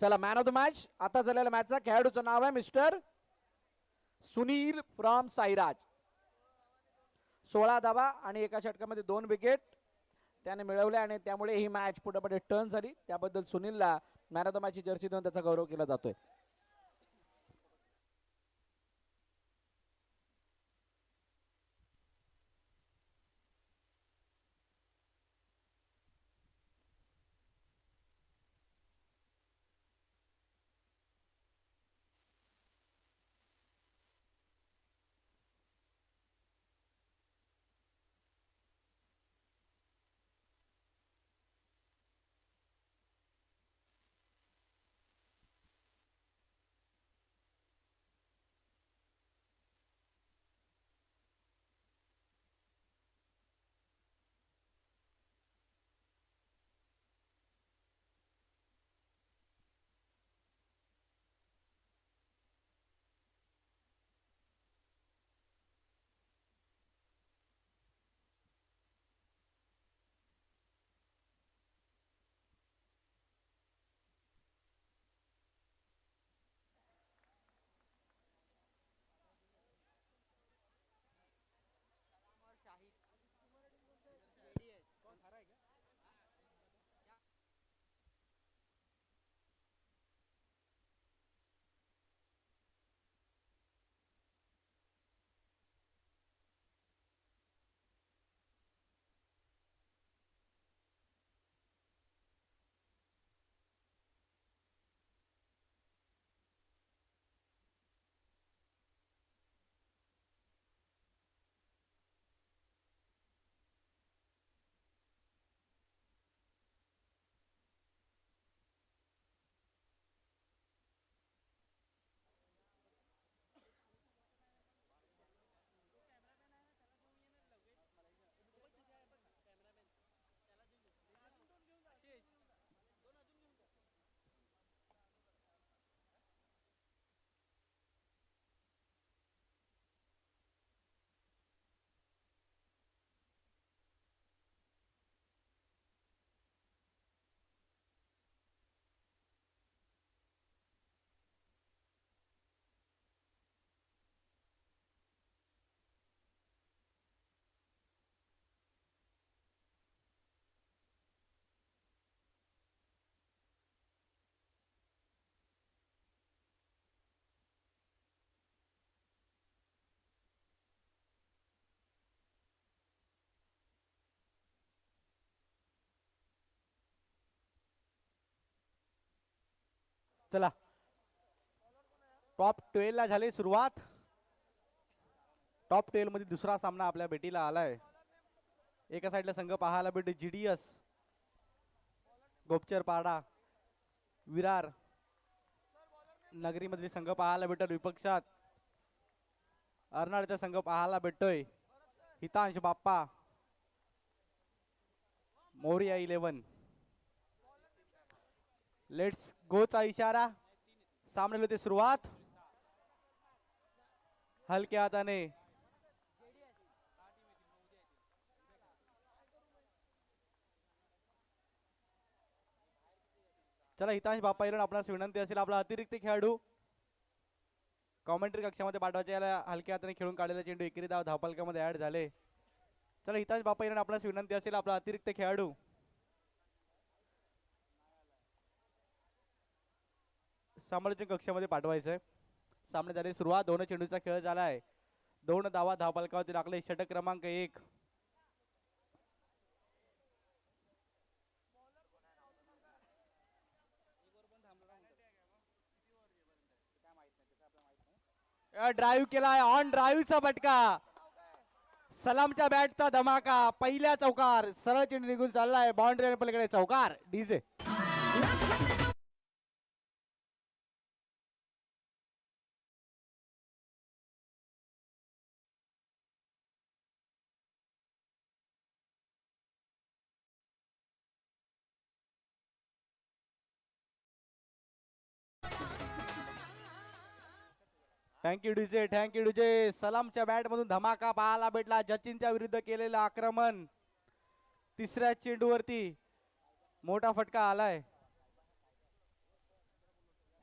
चला man of the match आता झालेल्या मॅचचा खेळाडूचं नाव आहे मिस्टर सुनील फ्रॉम साईराज. 16 धावा आणि एका षटकामध्ये 2 विकेट त्याने मिळवल्या आणि त्यामुळे ही मॅच पुढे टर्न झाली. त्याबद्दल सुनीलला मॅन ऑफ द मॅचची जर्सी देऊन त्याचा गौरव केला जातोय. चला टॉप 12 ला झाली सुरुवात. टॉप 12 मध्ये दुसरा सामना आपल्या भेटीला आलाय. एका साईडला संघ पाहायला भेटतो GDS गोपचर पाडा विरार नगरी मधले संघ पाहायला भेटतो. विपक्षात अर्नाळचा संघ पाहायला भेटतोय हितांश बाप्पा मोरिया 11. लेट्स गोचा इशारा. सामने होते सुरुवात हलक्या हाताने चला हितांश बाप्पा येऊन आपणास विनंती असेल आपला अतिरिक्त खेळाडू कॉमेंट्री कक्षामध्ये पाठवायचे. याला हलक्या हाताने खेळून काढलेला चेंडू एकेरी धाव धावफलकामध्ये ऍड झाले. चला हितांश बाप्पा येऊन आपणास विनंती असेल आपला अतिरिक्त खेळाडू समालोचन कक्षामध्ये पाठवायचंय. सामने झाले सुरुवात. 2 चेंडूचा खेळ झालाय. 2 धावा धावफलकावरती टाकले. षटक क्रमांक 1. ड्राईव्ह केलाय. ऑन ड्राईव्हचा फटका. सलामच्या बॅटचा धमाका. पहिल्या चौकार सरळ चेंडू निघून चाललाय बाउंड्री पलीकडे चौकार. DJ thank you DJ thank you DJ. सलामच्या बॅट मधून धमाका पाहायला भेटला. जचिनच्या विरुद्ध केलेलं आक्रमण. तिसऱ्या चेंडूवरती मोठा फटका आलाय.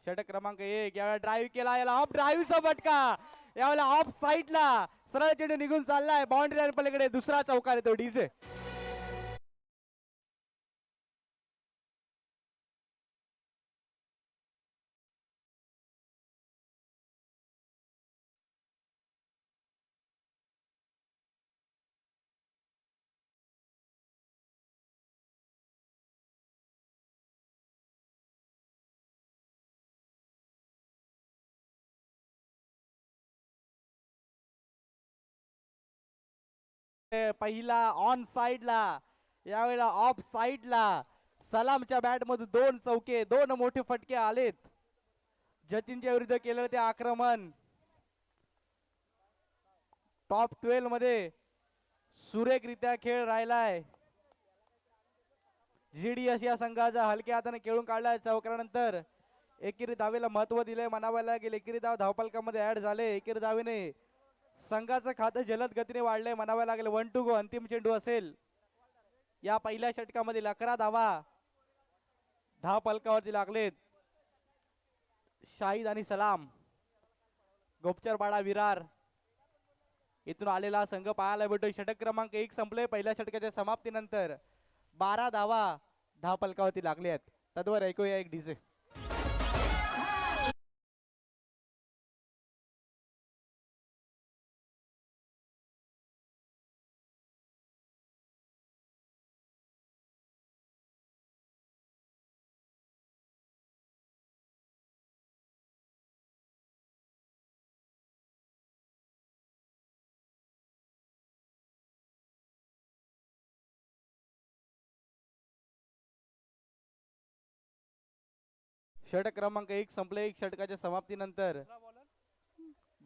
षटक क्रमांक 1 यावेळेला ड्राईव्ह केला, याला ऑफ ड्राईव्हचा फटका, यावेळेला ऑफ साईडला सरळ चेंडू निघून चाललाय बाउंड्री लाईन पलीकडे. दुसरा चौकार येतो डीजे. पहिला ऑन साइडला, यावेळेला ऑफ साइडला. सलामच्या बॅट मधून 2 चौके, 2 मोठे फटके आलेत. जतीनच्या विरुद्ध केलेलं ते आक्रमण टॉप 12 मध्ये सुरेखरित्या खेळ राहिलाय. जीडीएस या संघाचा हलक्या हाताने खेळून काढलाय. चौकारानंतर एकेरी धावेला महत्व दिलंय म्हणावं लागेल. एकेरी धाव धावपलकामध्ये ऍड झाले. एकेरी धावेने संघाचं खातं जलद गतीने वाढलंय म्हणावं लागेल. 1 to go अंतिम चेंडू असेल. या पहिल्या षटकामध्ये 11 धावा धावपलकावरती लागलेत. शाहिद आणि सलाम, गोपचरपाडा विरार इथून आलेला संघ पाहायला भेटतोय. षटक क्रमांक 1 संपले. पहिल्या षटकाच्या समाप्तीनंतर 12 धावा धावपलकावरती लागले आहेत. तद्वर ऐकूया एक डीजे. षटक क्रमांक 1 संपले. एक षटकाच्या समाप्तीनंतर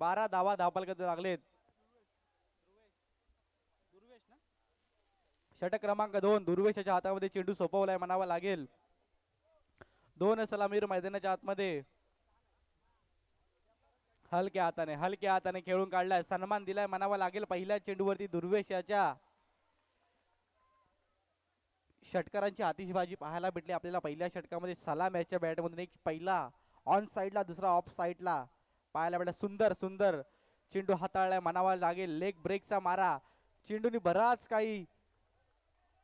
12 धावा धावपलकात लागलेत. षटक क्रमांक 2 दुर्वेशाच्या हातामध्ये चेंडू सोपवलाय म्हणावा लागेल. 2 सलामीर मैदानाच्या आतमध्ये हलक्या हाताने खेळून काढलाय. सन्मान दिलाय म्हणावा लागेल. पहिल्या चेंडूवरती दुर्वेशाच्या षटकारांची आतिषबाजी पाहायला भेटली आपल्याला. पहिल्या षटकामध्ये सलाम याच्या बॅटमधून एक पहिला ऑन साइडला, दुसरा ऑफ साइडला पाहायला भेटला. सुंदर चेंडू हाताळलाय म्हणावा लागेल. लेग ब्रेकचा मारा, चेंडूने बराच काही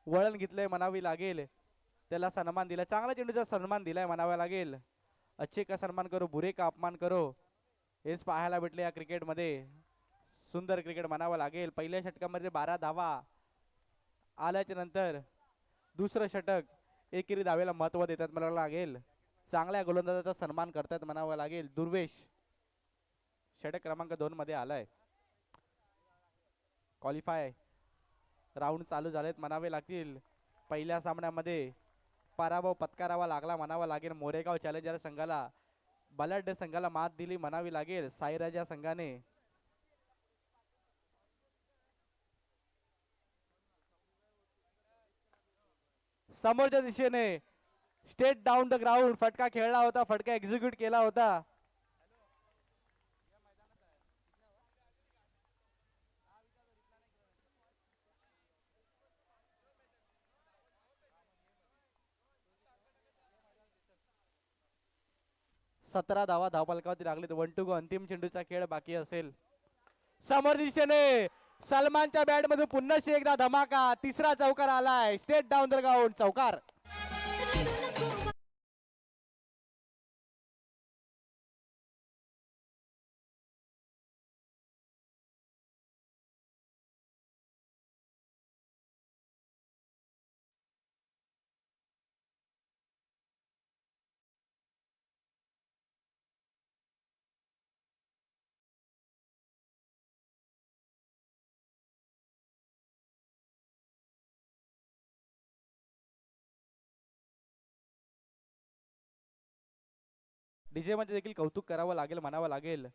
वळण घेतलंय म्हणावी लागेल. त्याला सन्मान दिला, चांगला चेंडूचा सन्मान दिलाय म्हणावा लागेल. अच्छे का सन्मान करो, बुरे का अपमान करो, हेच पाहायला भेटले या क्रिकेटमध्ये. सुंदर क्रिकेट म्हणावं लागेल. पहिल्या षटकामध्ये 12 धावा आल्याच्या नंतर दुसरं षटक एकेरी धावेला महत्व देतात म्हणावं लागेल. चांगल्या गोलंदाजाचा सन्मान करतात म्हणावं लागेल. दुर्वेश षटक क्रमांक 2 मध्ये आलाय. क्वालिफाय राऊंड चालू झालेत म्हणावे लागतील. पहिल्या सामन्यामध्ये पराभव पत्करावा लागला म्हणावा लागेल. मोरेगाव चॅलेंजर संघाला, बलाढ्य संघाला मात दिली म्हणावी लागेल. साईराज या संघाने समोरच्या दिशेने स्टेट डाऊन द ग्राउंड फटका खेळला होता, फटका एक्झिक्यूट केला होता. सतरा धावा धावपलकावरती लागले. 1 to go अंतिम चेंडूचा खेळ बाकी असेल. समोर दिशेने सलमानच्या बॅट मधून पुन्हा एकदा धमाका. तिसरा चौकार आलाय. स्टेट डाऊन द ग्राउंड चौकार. डीजे मध्ये देखील कौतुक करावं लागेल म्हणावं लागेल.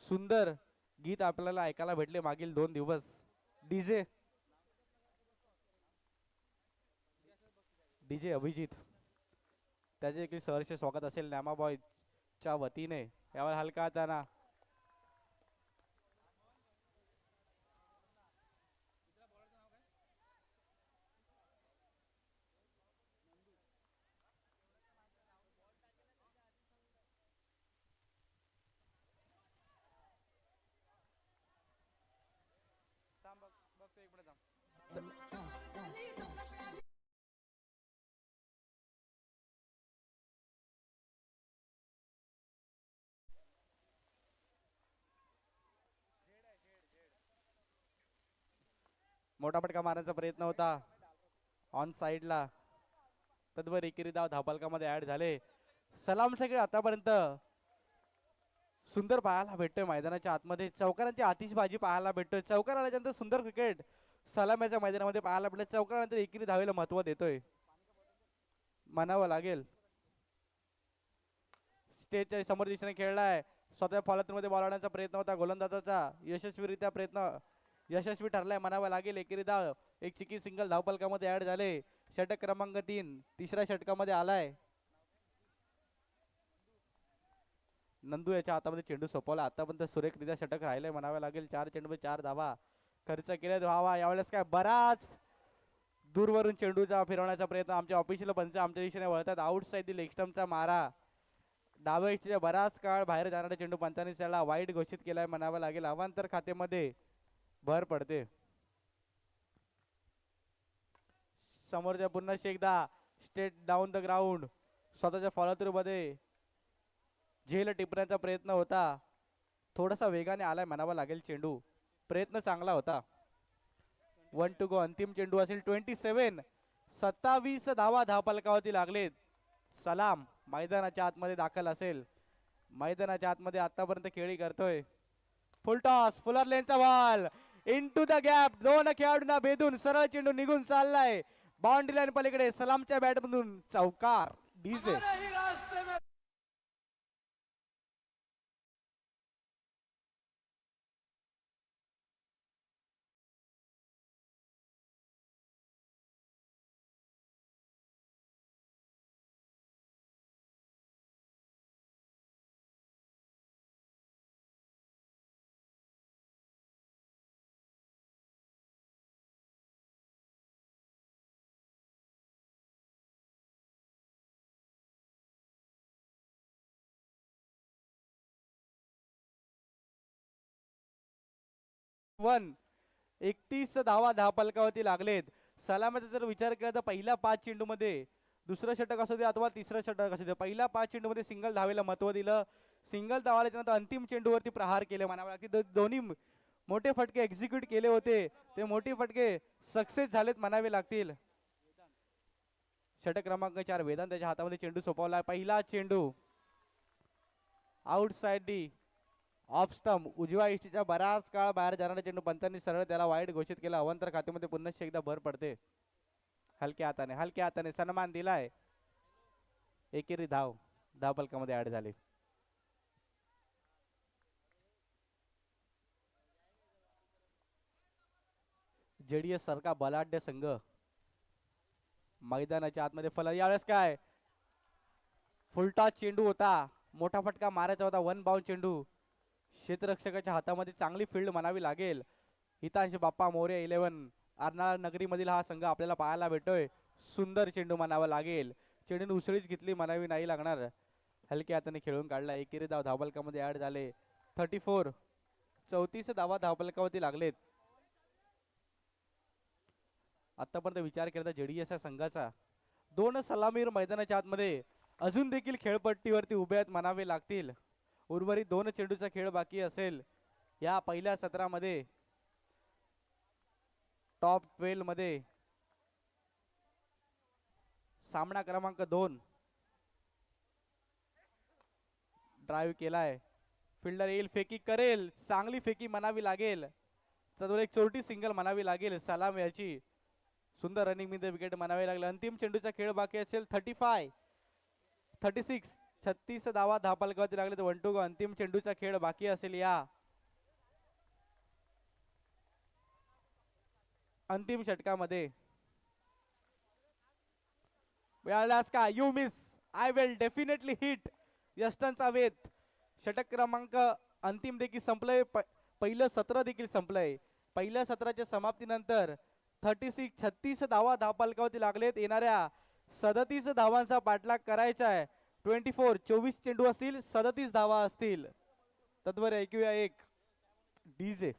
सुंदर गीत आपल्याला ऐकायला भेटले मागील 2 दिवस. डीजे अभिजित त्याचे देखील सहर्ष स्वागत असेल नॅमा बॉय च्या वतीने. यावर हलका हाताना मोठा फटका मारण्याचा प्रयत्न होता ऑन साइडला. तद्वर एकेरी धाव धावफलकामध्ये ऍड झाले. सलामचा खेळ आतापर्यंत सुंदर पाहायला भेटतोय मैदानाच्या आतमध्ये. चौकारांची आतिषबाजी पाहायला भेटतोय. चौकार आल्यानंतर सुंदर क्रिकेट सलाम्याच्या मैदानामध्ये पाहायला भेटलं. चौकारानंतर एकेरी धावेला महत्व देतोय म्हणावं लागेल. स्टेजच्या समोर दिशेने खेळलाय. स्वतः फॉलोथ्रू मध्ये बॉल आणण्याचा प्रयत्न होता गोलंदाजाचा. यशस्वीरित्या प्रयत्न यशस्वी ठरलाय म्हणावं लागेल. एकेरी धाव एक चिकी सिंगल धावफलकामध्ये ऍड झाले. षटक क्रमांक 3 तिसऱ्या षटकामध्ये आलाय. नंदू याच्या हातामध्ये चेंडू सोपवला. आतापर्यंत सुरेखरित्या षटक राहिले म्हणावे लागेल. 4 चेंडूमध्ये 4 धावा खर्च केल्यात. व्हावा यावेळेस काय बराच दूरवरून चेंडूचा फिरवण्याचा प्रयत्न. आमचे ऑफिशियल पंच आमच्या दिशेने वळतात. आउट साइड लेग स्टंपचा मारा. डाव्या इष्टीच्या बराच काळ बाहेर जाणारा चेंडू पंचांनी त्याला वाईट घोषित केलाय म्हणावं लागेल. अवांतर खात्यामध्ये भर पडते. समोरच्या पुन्हा एकदा स्टेट डाऊन द ग्राउंड स्वतःच्या फॉलोथ्रू मध्ये झेल टिपण्याचा प्रयत्न होता. थोडासा वेगाने आलाय म्हणावा लागेल. चेंडू प्रयत्न चांगला होता. 1 टू गो. अंतिम चेंडू असेल. 27 धावा धावफलकावरती लागलेत. सलाम मैदानाच्या आतमध्ये दाखल असेल. मैदानाच्या आतमध्ये आतापर्यंत खेळी करतोय. Full toss. फुलर लेनचा बॉल इनटू द गॅप. 2 खेळाडूंना भेदून सरळ चेंडू निघून चाललाय बाउंड्री लाईन पलीकडे. सलामच्या बॅट मधून चौकार. डीजे वन 31 धावा धावफलकावरती लागलेत. सलामाचा जर विचार केला तर पहिल्या 5 चेंडू मध्ये दुसरं षटक असू दे अथवा तिसरं षटक असू दे पहिल्या 5 चेंडू मध्ये सिंगल धावेला महत्व दिलं. सिंगल धावा आल्यानंतर अंतिम चेंडूवरती प्रहार केले म्हणावं लागते. दोन्ही मोठे फटके एक्झिक्यूट केले होते. ते मोठे फटके सक्सेस झालेत म्हणावे लागतील. षटक क्रमांक 4 वेदांत त्याच्या हातामध्ये चेंडू सोपवला. पहिला चेंडू out side D off stump. उजव्या इष्टीच्या बराच काळ बाहेर जाणारा चेंडू पंचांनी सरळ त्याला वाईट घोषित केला. अवंतर खात्यामध्ये पुन्हा एकदा भर पडते. हलक्या हाताने सन्मान दिलाय. एकेरी धाव धावफलकामध्ये ऍड झाली. जेडीएस सारखा बलाढ्य संघ मैदानाच्या आतमध्ये फलक. यावेळेस काय फुलटॉस चेंडू होता. मोठा फटका मारायचा होता. 1 बाउंड चेंडू. क्षेत्ररक्षकाच्या हातामध्ये चांगली फील्ड म्हणावी लागेल. हितांश बाप्पा मोरे 11 अर्नाळा नगरी मधील हा संघ आपल्याला पाहायला भेटतोय. सुंदर चेंडू म्हणावा लागेल. चेंडूने उसळीच घेतली म्हणावी नाही लागणार. हलक्या हाताने खेळून काढला. एकेरी धाव धावफलकामध्ये ऍड झाले. 34 धावा धावफलकावरती लागलेत. आतापर्यंत विचार केला तर जेडीएस या संघाचा 2 सलामीर मैदानाच्या आतमध्ये अजून देखील खेळपट्टीवरती उभे आहेत म्हणावे लागतील. उर्वरित 2 चेंडूचा खेळ बाकी असेल या पहिल्या सत्रामध्ये. टॉप 12 मध्ये सामना क्रमांक 2 ड्राईव्ह केलाय. फिल्डर येईल फेकी करेल. चांगली फेकी म्हणावी लागेल. चतुर एक चोरटी सिंगल म्हणावी लागेल सलाम याची. सुंदर रनिंग मध्ये विकेट म्हणावे लागले. अंतिम चेंडूचा खेळ बाकी असेल. 36 धावा धावफलकावरती लागले. 1 टू गो. अंतिम चेंडूचा खेळ बाकी असेल या अंतिम षटकामध्ये. का you miss I will definitely hit. यस्टनचा वेध. षटक क्रमांक अंतिम देखील संपलंय. पहिलं सत्र देखील संपलंय. पहिल्या सत्राच्या समाप्तीनंतर 36 धावा धावफलकावरती लागलेत. येणाऱ्या 37 धावांचा पाठलाग करायचा आहे. 24 चेंडू असतील. 37 धावा असतील. तद्वर ऐकूया एक डीजे.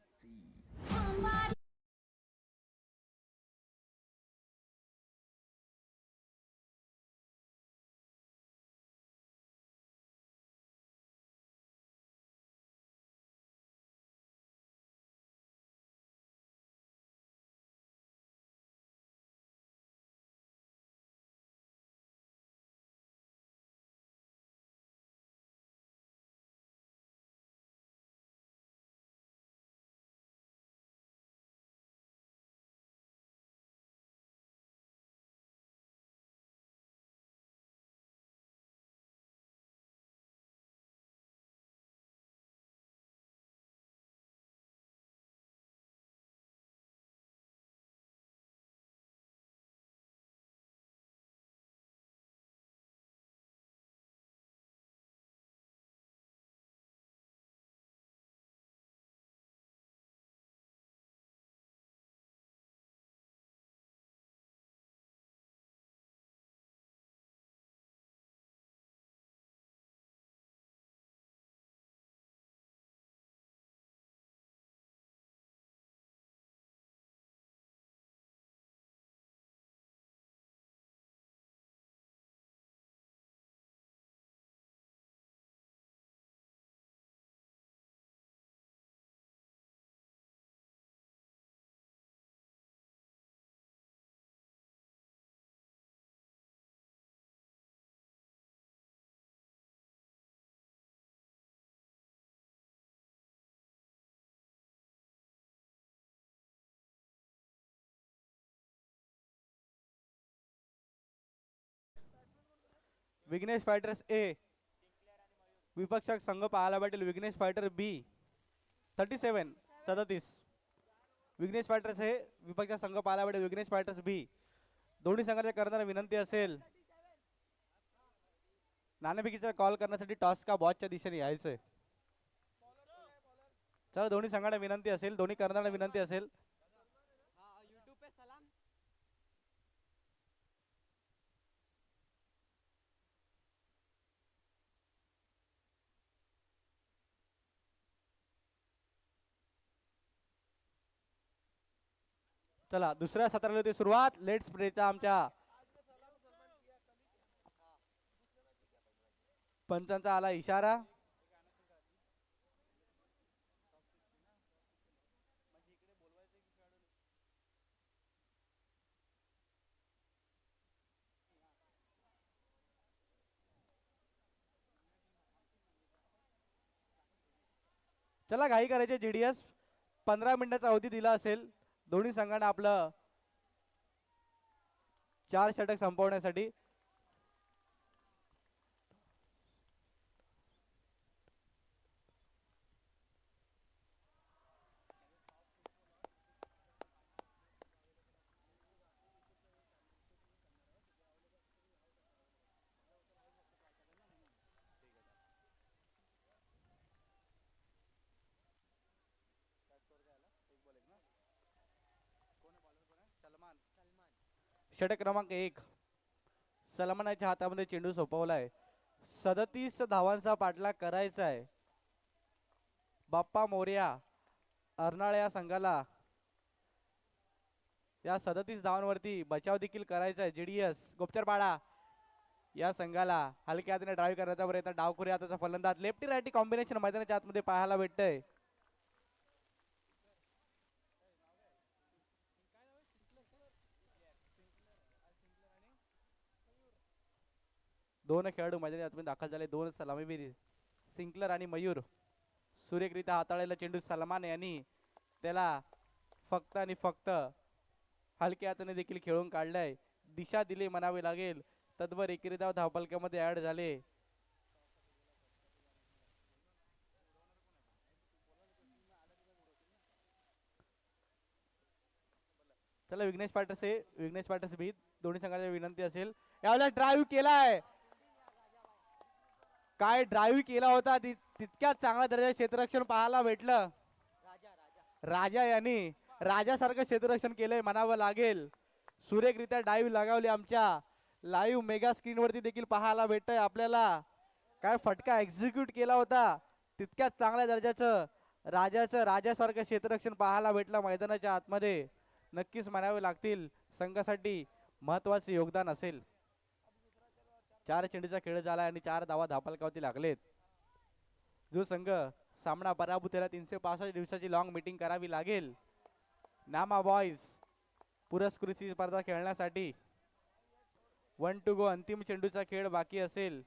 विघ्नेश फायटर्स ए, विपक्षक संघ पाहायला भेटेल विघ्नेश फायटर बी. 37. विघ्नेश फायटर्स हे विपक्षक संघ पाहायला भेटेल विघ्नेश फायटर्स बी. दोन्ही संघाच्या करताना विनंती असेल नाणेफेकीचा कॉल करण्यासाठी टॉस का बॉचच्या दिशेने यायचंय. चला दोन्ही संघांना विनंती असेल, दोन्ही करताना विनंती असेल. चला दुसऱ्या सत्राला होती सुरुवात. लेट्स प्लेचा आमच्या पंचांचा आला इशारा. चला घाई करायचे. जीडीएस 15 मिनिटाचा अवधी दिला असेल दोन्ही संघांना आपलं 4 षटक संपवण्यासाठी. षटक क्रमांक 1 सलमानाच्या हातामध्ये चेंडू सोपवलाय. 37 धावांचा पाठलाग करायचा आहे. बाप्पा मोर्या अर्नाळा या संघाला या 37 धावांवरती बचाव देखील करायचा आहे. जीडीएस गोपचरपाडा या संघाला हलक्या हाताने ड्राईव्ह करण्याचा प्रयत्न. डावखुरी हाताचा फलंदाज लेफ्टी राईटी कॉम्बिनेशन मैदानाच्या आतमध्ये पाहायला भेटतंय. दोन खेळाडू मैदानाच्या आतमध्ये दाखल झाले. दोन सलामीवीर सिंकलर आणि मयूर. सुरेखरित्या हाताळलेला चेंडू सलमान यांनी त्याला फक्त आणि फक्त हलक्या हाताने देखील खेळून काढलाय. दिशा दिली म्हणावी लागेल. तद्वर एकेरी धाव धावपलक्यामध्ये ऍड झाले. चला विघ्नेश फायटर्स हे विघ्नेश फायटर्स बी दोन्ही संघाची विनंती असेल. यावेळेला ड्राईव्ह केलाय. काय ड्राईव्ह केला होता. तितक्याच चांगल्या दर्जाचे क्षेत्ररक्षण पाहायला भेटलं. राजा यांनी राजासारखं क्षेत्ररक्षण केलंय म्हणावं लागेल. सुरेखरित्या ड्राईव्ह लगावली. आमच्या लाईव्ह मेगा स्क्रीन वरती देखील पाहायला भेटतंय आपल्याला. काय फटका एक्झिक्यूट केला होता. तितक्याच चांगल्या दर्जाचं राजासारखं क्षेत्ररक्षण पाहायला भेटलं मैदानाच्या आतमध्ये. नक्कीच म्हणावे लागतील संघासाठी महत्वाचे योगदान असेल. 4 चेंडूचा खेळ झाला आणि 4 धावा धावपलकावरती लागलेत. जो संघ सामना पराभूत त्याला 365 दिवसाची लॉंग मीटिंग करावी लागेल. नामा बॉयज पुरस्कृती स्पर्धा खेळण्यासाठी 1 to go अंतिम चेंडूचा खेळ बाकी असेल.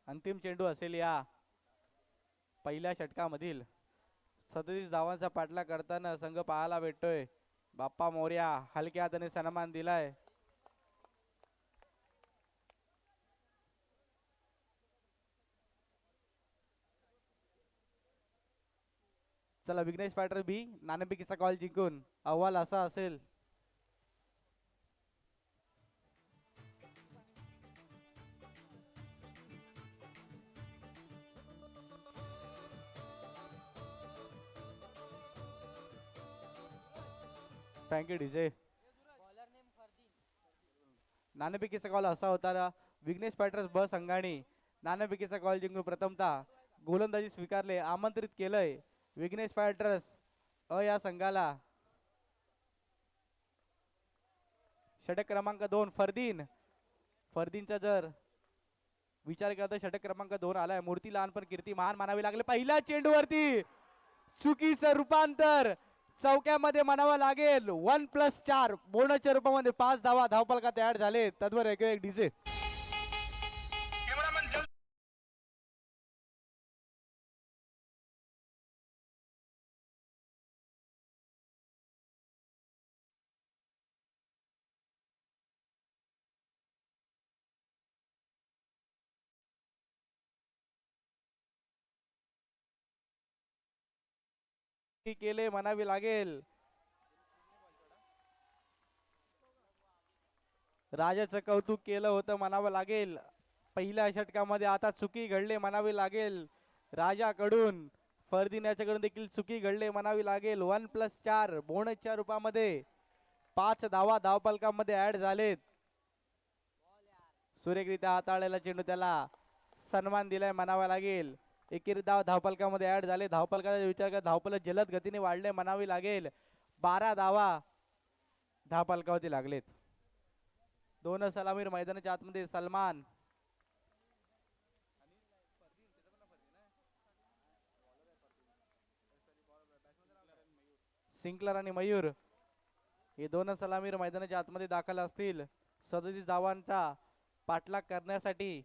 अंतिम चेंडू असेल या पहिल्या षटकामधील. 37 धावांचा पाठलाग करताना संघ पाहायला भेटतोय. बाप्पा मोर्या हलक्या हाताने सन्मान दिलाय. चला विघ्नेश फायटर बी नाणेफेकीचा कॉल जिंकून अहवाल असा असेल. Thank you DJ. नाणेफेकीचा कॉल असा होता. विघ्नेश फायटर्स ब संघाने नाणेफेकीचा कॉल जिंकून प्रथमतः गोलंदाजी स्वीकारले. आमंत्रित केलंय विघ्नेश फायटर्स अ या संघाला. षटक क्रमांक 2 फरदीनचा जर विचार करता षटक क्रमांक 2 आलाय. मूर्ती लहान पण कीर्ती महान मानावी लागले. पहिल्या चेंडूवरती चुकीचं रूपांतर चौक्यामध्ये म्हणावं लागेल. 1+4 बोनसच्या रूपामध्ये 5 धावा धावपलकात तयार झाले. तद्वर एक डीजे. केले म्हणावी लागेल. राजाचं कौतुक केलं होतं म्हणावं लागेल. पहिल्या षटकामध्ये आता चुकी घडले म्हणावी लागेल राजाकडून. फरदीन याच्याकडून देखील चुकी घडले म्हणावी लागेल. 1+4 बोनसच्या रूपामध्ये 5 धावा धावफलकामध्ये ऍड झालेत. सुरेखरित्या हाताळलेला चेंडू त्याला सन्मान दिलाय म्हणावा लागेल. एकेरी धावफलकामध्ये ऍड झाले. धावफलकाचा विचार कर धावफलक जलद गतीने वाढले म्हणावी लागेल. 12 धावा धावफलकावरती लागलेत. दोन सलामीर मैदानाच्या आतमध्ये सलमान सिंकलर आणि मयूर हे दोन सलामीर मैदानाच्या आतमध्ये दाखल असतील 37 धावांचा पाठलाग करण्यासाठी.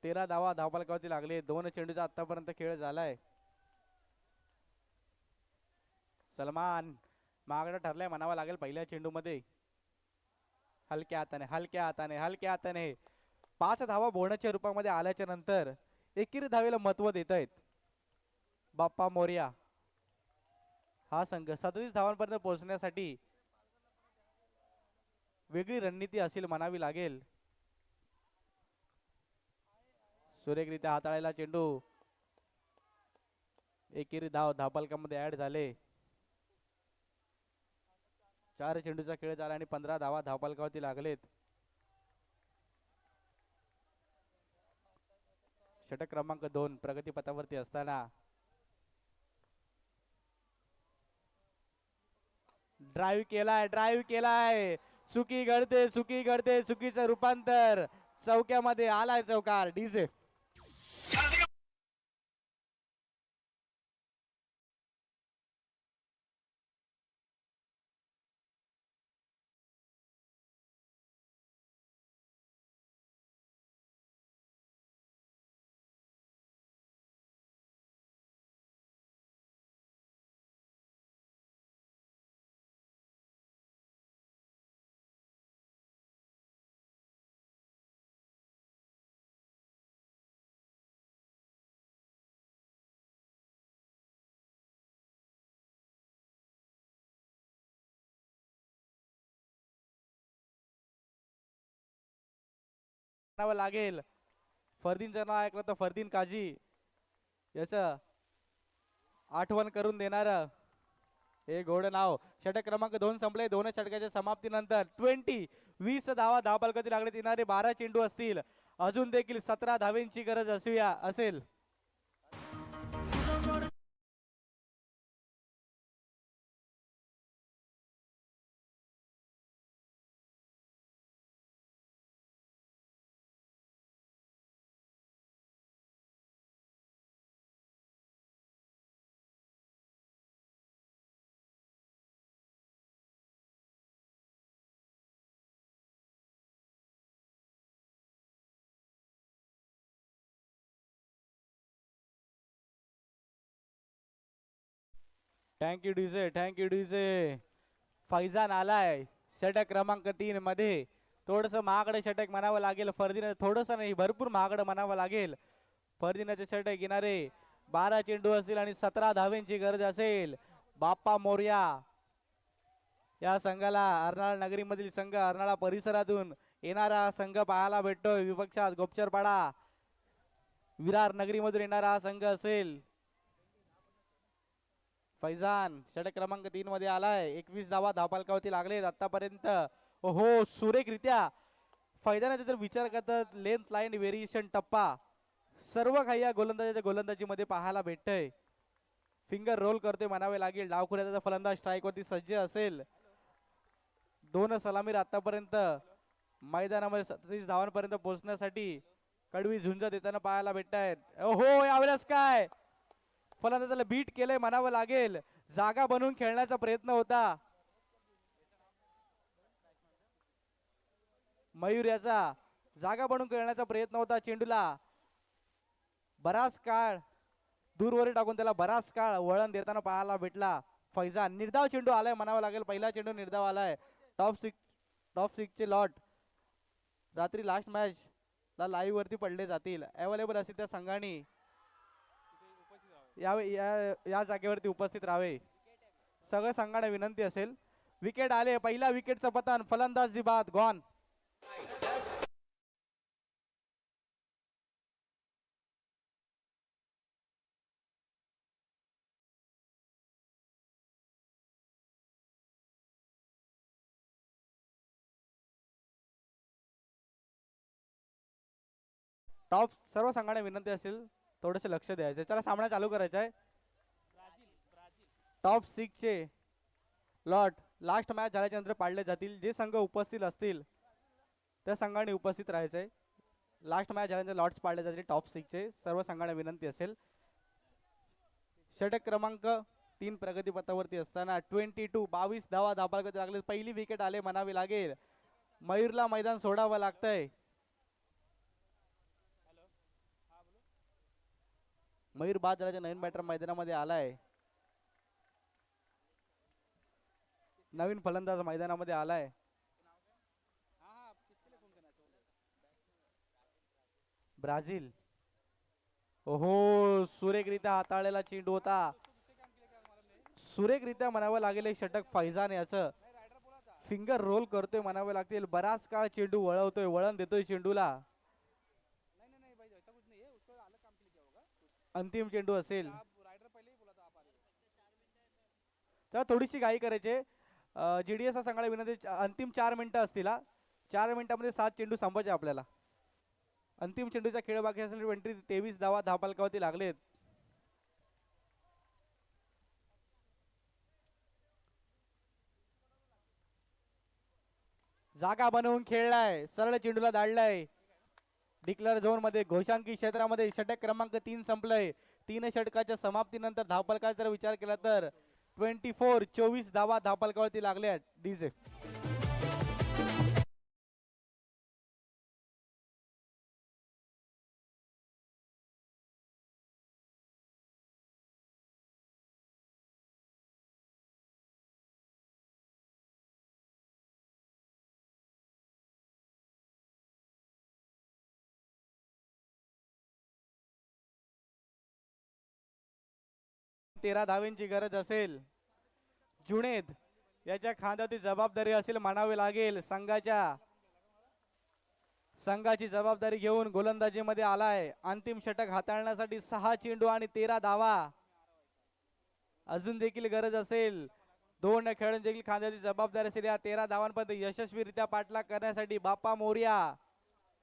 तेरा धावा धावफलकावरती लागले. दोन चेंडूचा आतापर्यंत खेळ झालाय. सलमान मागणं ठरलंय म्हणावं लागेल पहिल्या चेंडूमध्ये. हलक्या हाताने 5 धावा बोनसच्या रूपामध्ये आल्याच्या नंतर एकेरी धावेला महत्व देत आहेत बाप्पा मोर्या. हा संघ 37 धावांपर्यंत पोहोचण्यासाठी वेगळी रणनीती असेल म्हणावी लागेल. सुरेखरित्या हाताळलेला चेंडू एकेरी धावफलकामध्ये ऍड झाले. 4 चेंडूचा खेळ झाला आणि 15 धावा धावफलकावरती लागलेत. षटक क्रमांक 2 प्रगतीपथावरती असताना ड्राईव्ह केलाय. चुकी घडते चुकीचं रूपांतर चौक्यामध्ये आलाय. चौकार डीजे लागेल. फरदीनचं नाव ऐकलं तर फरदीन काजी याच आठवण करून देणार हे घोड नाव. षटक क्रमांक 2 संपले. 2 षटकाच्या समाप्तीनंतर 20 धावा धावफलकावरती लागण्यात येणारे 12 चेंडू असतील. अजून देखील 17 धावेंची गरज असेल. Thank you DJ. फैजान आलाय षटक क्रमांक 3 मध्ये. थोडस महागडं षटक म्हणावं लागेल. फरदीन थोडस नाही भरपूर महागडं म्हणावं लागेल. फरदीनाचे षटक येणारे 12 चेंडू असतील आणि 17 धावेंची गरज असेल. बाप्पा मोर्या या संघाला अर्नाळा नगरी मधील संघ अर्नाळा परिसरातून येणारा संघ पाहायला भेटतोय. विपक्षात गोपचरपाडा विरार नगरी मधून येणारा हा संघ असेल. फैजान षटक क्रमांक 3 मध्ये आलाय. 21 धावा धावफलकावरती लागलेत आतापर्यंत. हो सुरेखरित्या फैजानाचा जर विचार करतात लेंथ लाईन व्हेरिएशन टप्पा सर्व काही या गोलंदाजाच्या गोलंदाजीमध्ये पाहायला भेटतंय. फिंगर रोल करते म्हणावे लागेल. डावखुऱ्याचा फलंदाज स्ट्राईक वरती सज्ज असेल. 2 सलामीर आतापर्यंत मैदानामध्ये 37 धावांपर्यंत पोहोचण्यासाठी कडवी झुंज देताना पाहायला भेटत आहेत. हो यावेळेस काय फलंदाजाला बीट केलंय म्हणावं लागेल. जागा बनवून खेळण्याचा प्रयत्न होता मयूर याचा. जागा बनवून खेळण्याचा प्रयत्न होता. चेंडूला बराच काळ दूरवर टाकून त्याला बराच काळ वळण देताना पाहायला भेटला. फैजान निर्धाव चेंडू आलाय म्हणावं लागेल. पहिला चेंडू निर्धाव आलाय. टॉप सिक्सचे लॉट रात्री लास्ट मॅच ला लाईव्ह वरती पडले जातील. अवेलेबल असतील त्या संघाने या जागेवरती उपस्थित राहावे. सगळ्या संघांना विनंती असेल. विकेट आले. पहिल्या विकेटचं पतन. फलंदाज बाद गॉन. टॉप सर्व संघांना विनंती असेल थोडंसं लक्ष द्यायचं. चला सामना चालू करायचा आहे. टॉप 6 चे लॉट लास्ट मॅच झाल्याच्या नंतर पाडले जातील. जे संघ उपस्थित असतील त्या संघाने उपस्थित राहायचंय. लास्ट मॅच झाल्यानंतर लॉट्स पाडले जातील टॉप 6 चे. सर्व संघांना विनंती असेल. षटक क्रमांक 3 प्रगतीपथावरती असताना 22 धावा धापाल लागले. पहिली विकेट आले म्हणावी लागेल. मयूरला मैदान सोडावं लागतंय. मयूर बाद झाल्याच्या नवीन बॅटर मैदानामध्ये आलाय. नवीन फलंदाज मैदानामध्ये आलाय. ब्राझील. ओहो सुरेखरित्या हाताळलेला चेंडू होता. सुरेखरित्या म्हणावं लागेल हे षटक फैजान याचं. फिंगर रोल करतोय म्हणावं लागतील. बराच काळ चेंडू वळवतोय. वळण देतोय चेंडूला. अंतिम चेंडू असेल. तर थोडीशी घाई करायची. जीडीएस संघाला विनंती. अंतिम 4 मिनिटं असतील. 4 मिनिटांमध्ये 7 चेंडू संपायचे आपल्याला. अंतिम चेंडूचा खेळ बाकी असेल. 23 धावा धापालकावरती लागलेत. जागा बनवून खेळलाय. सरळ चेंडूला दाडलाय. डिक्लेअर झोन मध्ये घोषांकी क्षेत्रामध्ये षटक क्रमांक 3 संपलंय. 3 षटकाच्या समाप्तीनंतर धावफलकाचा जर विचार केला तर 24 धावा धावफलकावरती लागल्या. डीजे तेरा धावेंची गरज असेल. जुनेद याच्या खांद्यावरती जबाबदारी असेल म्हणावे लागेल. संघाची जबाबदारी घेऊन गोलंदाजीमध्ये आलाय. अंतिम षटक हाताळण्यासाठी 6 चेंडू आणि 13 धावा. अजून देखील गरज असेल. 2 खेळाडू देखील खांद्यावरती जबाबदारी असेल. या 13 धावांपर्यंत यशस्वीरित्या पाठलाग करण्यासाठी बाप्पा मोर्या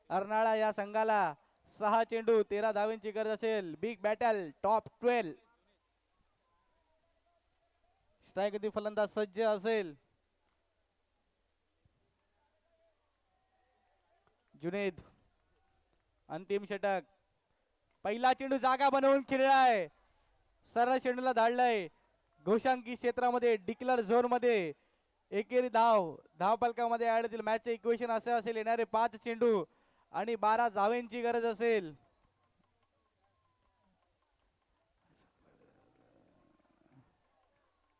अर्नाळा या संघाला 6 चेंडू 13 धावेंची गरज असेल. Big battle top 12. स्ट्राईक फलंदाज सज्ज असेल. जुनेद अंतिम षटक. पहिला चेंडू जागा बनवून खेळलाय. सरळ चेंडूला धाडलाय. घोषांकी क्षेत्रामध्ये डिक्लेअर झोन मध्ये एकेरी धावफलकामध्ये ऍड होतील. मॅचचे इक्वेशन असे असेल. येणारे 5 चेंडू आणि 12 धावेंची गरज असेल.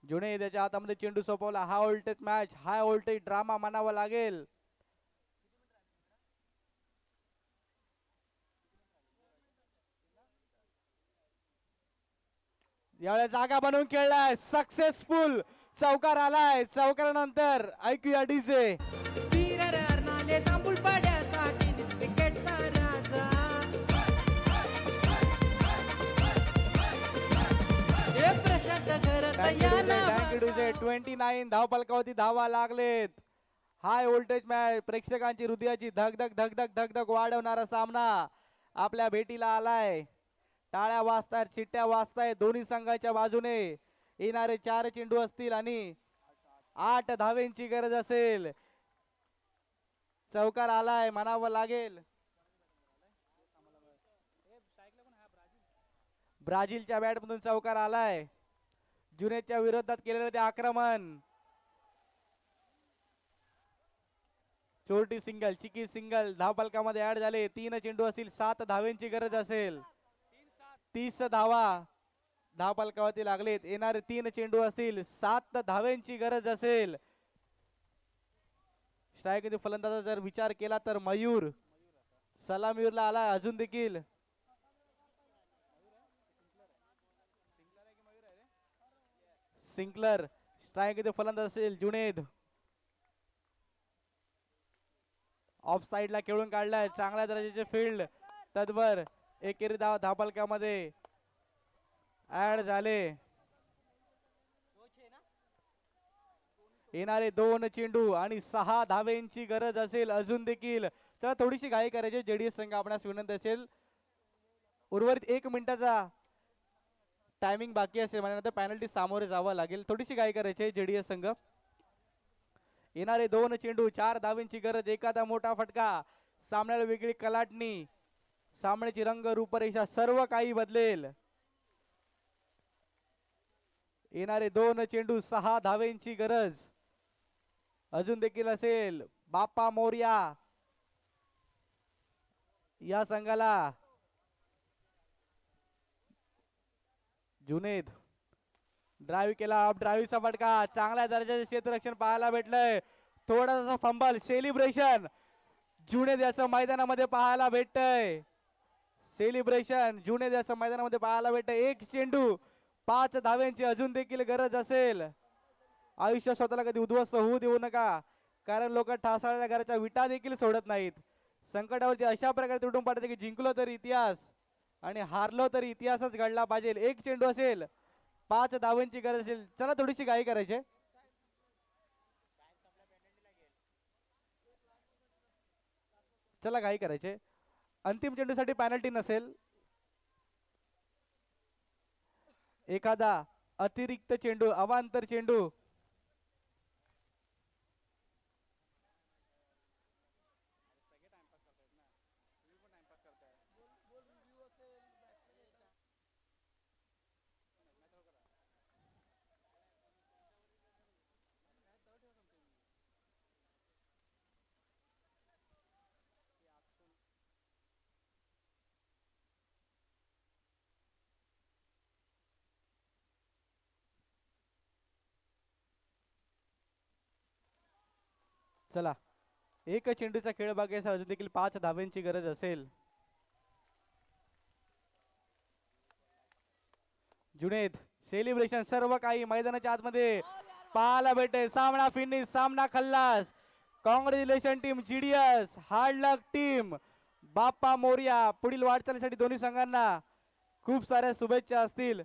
जुने त्याच्या हातामध्ये चेंडू सोपवला. हा voltage match, high voltage drama म्हणावा लागेल. यावेळेस जागा बनवून खेळलाय. सक्सेसफुल चौकार आलाय. चौकारानंतर ऐकूया डीजे. Thank you DJ. 29 धावफलकावरती धावा लागलेत. High voltage match. प्रेक्षकांची हृदयाची धगधग धगधग धगधग वाढवणारा सामना आपल्या भेटीला आलाय. टाळ्या वाजतायत, चिट्ट्या वाजतायत. दोन्ही संघाच्या बाजूने येणारे 4 चेंडू असतील आणि 8 धावेंची गरज असेल. चौकार आलाय म्हणावं लागेल. ब्राझीलच्या बॅटमधून चौकार आलाय. जुनेदच्या विरोधात केलेलं ते आक्रमण. चोरटी सिंगल, चिकी सिंगल धावफलकामध्ये ऍड झाले. 3 चेंडू असतील. 7 धावेंची गरज असेल. 30 धावा धावफलकावरती लागलेत. येणारे 3 चेंडू असतील. 7 धावेंची गरज असेल. स्ट्राईक फलंदाजा जर विचार केला तर मयूर सलामीवरला आला अजून देखील सिंकलर स्ट्राईक इथे फलंदाज असेल जुनेद ऑफ साइडला खेळून काढलाय चांगल्या दर्जाचे फील्ड तदवर एकेरी धापलकामध्ये ऍड झाले येणारे 2 चेंडू आणि 6 धावेंची गरज असेल अजून देखील चला थोडीशी घाई करायची जेडीएस संघ आपणास विनंती असेल उर्वरित 1 मिनिटाचा टायमिंग बाकी असेल म्हणजे पॅनल्टी सामोरे जावं लागेल थोडीशी घाई करायची जेडीएस संघ येणारे 2 चेंडू 4 धावेंची गरज एखादा मोठा फटका सामन्याला वेगळी कलाटणी सामन्याची रंग रूपरेषा सर्व काही बदलेल येणारे 2 चेंडू 6 धावेंची गरज अजून देखील असेल बाप्पा मोर्या या संघाला जुनेद ड्राईव्ह केला ड्राईव्हचा फटका चांगल्या दर्जाचे क्षेत्ररक्षण पाहायला भेटलंय थोडासा फंबल सेलिब्रेशन जुनेद याचं मैदानामध्ये पाहायला भेटतंय सेलिब्रेशन जुनेद याचं मैदानामध्ये पाहायला भेटतंय 1 चेंडू 5 धाव्यांची अजून देखील गरज असेल आयुष्य स्वतःला कधी उद्ध्वस्त होऊ देऊ नका कारण लोक ठासाळल्या घराच्या विटा देखील सोडत नाहीत संकटावरती अशा प्रकारे तुटून पडते की जिंकलो तर इतिहास आणि हारलो तरी इतिहासच घडला पाहिजे 1 चेंडू असेल 5 धावांची गरज असेल चला थोडीशी घाई करायची चला घाई करायचे अंतिम चेंडूसाठी पॅनल्टी नसेल एखादा अतिरिक्त चेंडू अवांतर चेंडू चला 1 चेंडूचा खेळ बाकी असेल अजून देखील 5 धाब्यांची गरज असेल जुनेद सेलिब्रेशन सर्व काही मैदानाच्या आतमध्ये पाहायला भेटे सामना फिनिश सामना खल्लास कॉंग्रॅच्युलेशन टीम जीडीएस हार्ड लक टीम बाप्पा मोर्या पुढील वाटचालीसाठी दोन्ही संघांना खूप साऱ्या शुभेच्छा असतील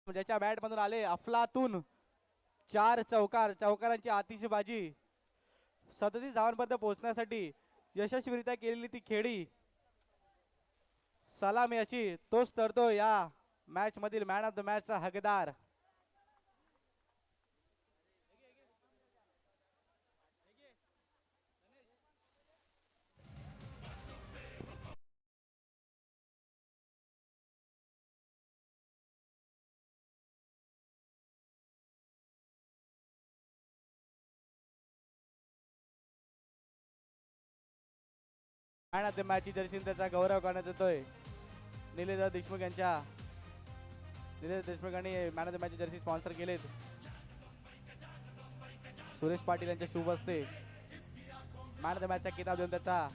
ज्याच्या बॅट मधून आले अफलातून 4 चौकारांची आतिषबाजी 37 धावांपर्यंत पोहोचण्यासाठी यशस्वीरित्या केलेली ती खेळी सलामी अशी तोच ठरतो या मॅच मधील मॅन ऑफ द मॅच चा हकदार मॅन ऑफ द मॅच ची जर्सी त्याचा गौरव करण्यात येतोय निलेश देशमुख यांनी man of the match Jersey sponsor केलेत सुरेश पाटील यांच्या शुभ हस्ते मॅन ऑफ द मॅच चा किताब देऊन त्याचा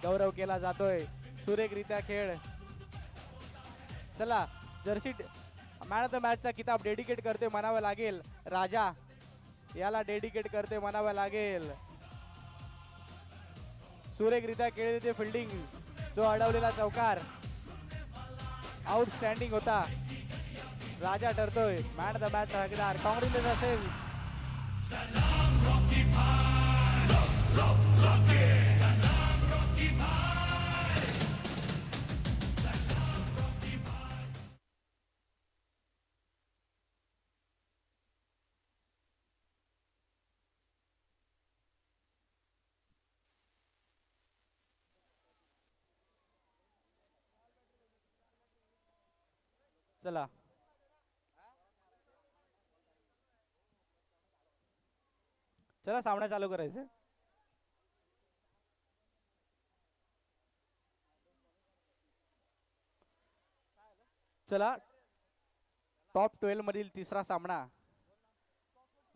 गौरव केला जातोय सुरेखरित्या खेळ चला Jersey man of the match चा किताब डेडिकेट करते म्हणावं लागेल राजा याला डेडिकेट करते म्हणावं लागेल सुरेखरित्या केलेली ते फिल्डिंग जो अडवलेला चौकार आउटस्टँडिंग होता राजा ठरतोय मॅन द मॅच हकदार. कॉंग्रॅच्युलेशन असेल. चला चला सामना चालू करायचं. चला टॉप 12 मधील तिसरा सामना